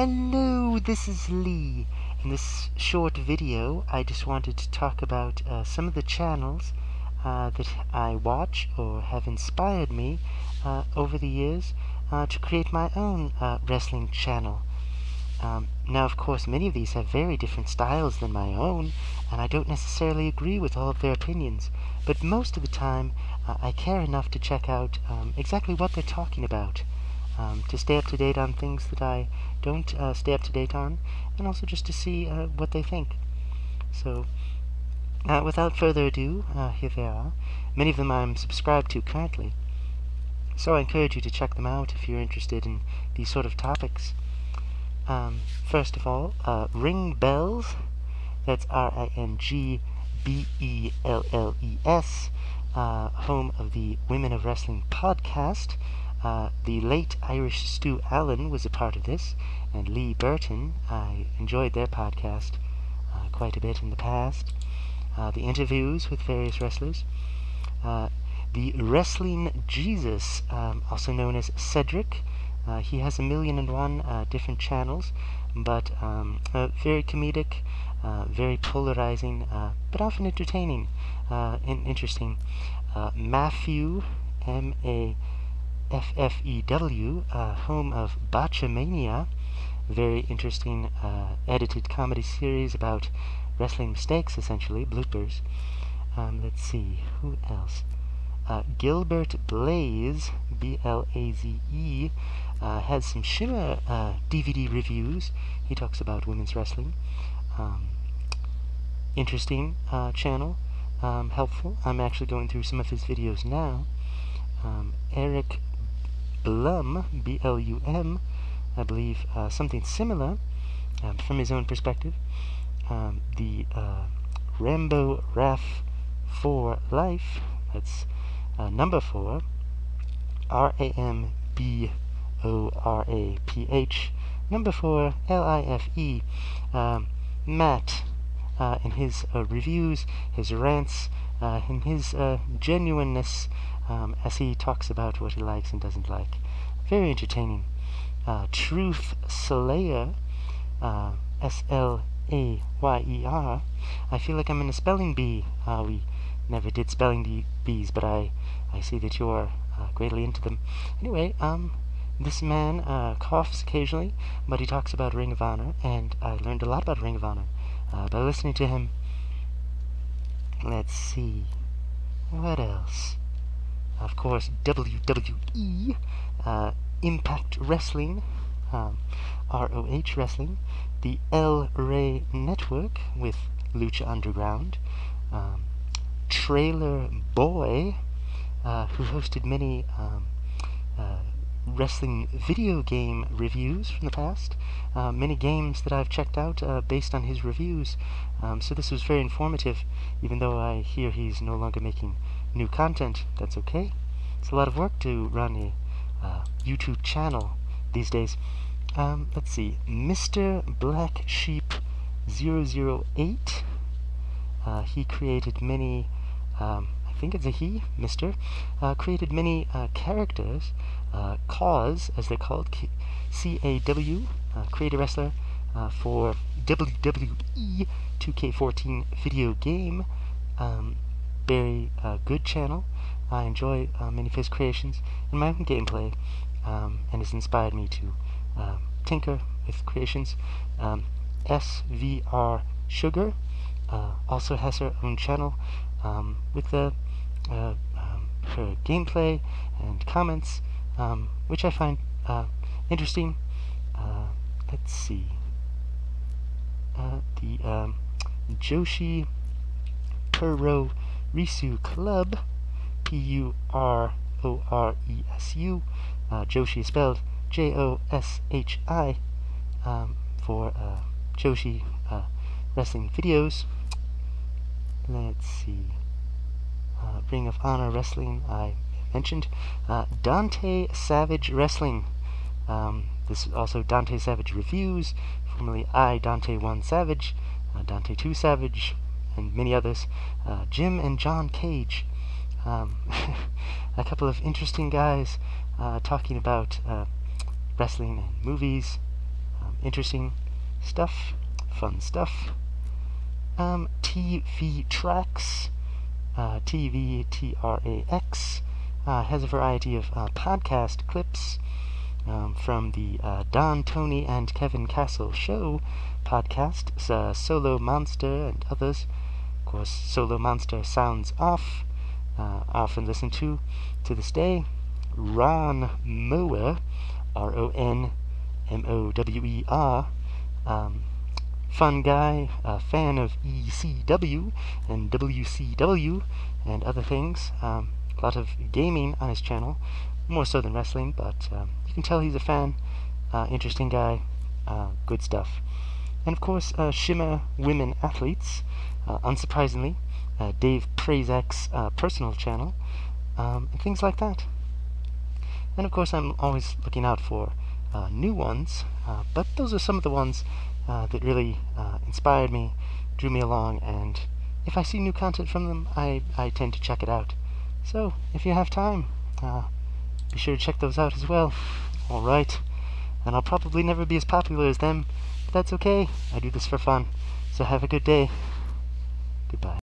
Hello, this is Lee. In this short video, I just wanted to talk about some of the channels that I watch or have inspired me over the years to create my own wrestling channel. Now, of course, many of these have very different styles than my own, and I don't necessarily agree with all of their opinions, but most of the time I care enough to check out exactly what they're talking about, to stay up to date on things that I don't stay up to date on, and also just to see what they think. So, without further ado, here they are. Many of them I'm subscribed to currently, so I encourage you to check them out if you're interested in these sort of topics. First of all, Ring Bells, that's RINGBELLES, home of the Women of Wrestling podcast. The late Irish Stu Allen was a part of this, and Lee Burton. I enjoyed their podcast quite a bit in the past. The interviews with various wrestlers. The Wrestling Jesus, also known as Cedric. He has 1,000,001 different channels, but very comedic, very polarizing, but often entertaining and interesting. Matthew, MAFFEW, home of Botchamania, very interesting edited comedy series about wrestling mistakes, essentially, bloopers. Let's see, who else? Gilbert Blaze, BLAZE, has some Shimmer DVD reviews. He talks about women's wrestling. Interesting channel, helpful. I'm actually going through some of his videos now. Eric Blum, BLUM, I believe something similar from his own perspective. The Rambo Raf for Life, that's number 4, RAMBORAPH, number 4, LIFE. Matt, in his reviews, his rants, in his genuineness, as he talks about what he likes and doesn't like. Very entertaining. Truth Slayer, SLAYER. I feel like I'm in a spelling bee. We never did spelling bees, but I see that you're greatly into them. Anyway, this man coughs occasionally, but he talks about Ring of Honor, and I learned a lot about Ring of Honor by listening to him. Let's see. What else? Of course, WWE, Impact Wrestling, ROH Wrestling, the El Rey Network with Lucha Underground, Trailer Boy, who hosted many wrestling video game reviews from the past, many games that I've checked out based on his reviews, so this was very informative, even though I hear he's no longer making new content. That's okay. It's a lot of work to run a YouTube channel these days. Let's see, Mr. Black Sheep008, he created many, I think it's a he, Mr., created many characters, CAW, as they're called, CAW, creator wrestler, for WWE 2K14 video game. Very good channel. I enjoy many of his creations and my own gameplay, and has inspired me to tinker with creations. SVR Sugar also has her own channel with her gameplay and comments, which I find interesting. Let's see. The joshiperrow Risu Club, PURORESU, Joshi is spelled JOSHI, for Joshi wrestling videos. Let's see. Ring of Honor Wrestling, I mentioned. Dante Savage Wrestling. This is also Dante Savage Reviews, formerly Dante1 Savage, Dante 2 Savage, and many others. Jim and John Cage. A couple of interesting guys talking about wrestling and movies, Interesting stuff, fun stuff. tvtrax, tvtrax, has a variety of podcast clips from the Don, Tony, and Kevin Castle Show podcast, Solo Monster, and others. Of course, Solo Monster sounds off. I often listen to this day. Ron Mower, RONMOWER, fun guy, a fan of ECW and WCW and other things. A lot of gaming on his channel, more so than wrestling, but you can tell he's a fan. Interesting guy, good stuff. And of course, Shimmer Women Athletes, unsurprisingly, Dave Prazak's personal channel, and things like that. And of course, I'm always looking out for new ones, but those are some of the ones that really inspired me, drew me along, and if I see new content from them, I tend to check it out. So, if you have time, be sure to check those out as well. Alright, and I'll probably never be as popular as them, but that's okay. I do this for fun. So have a good day. Goodbye.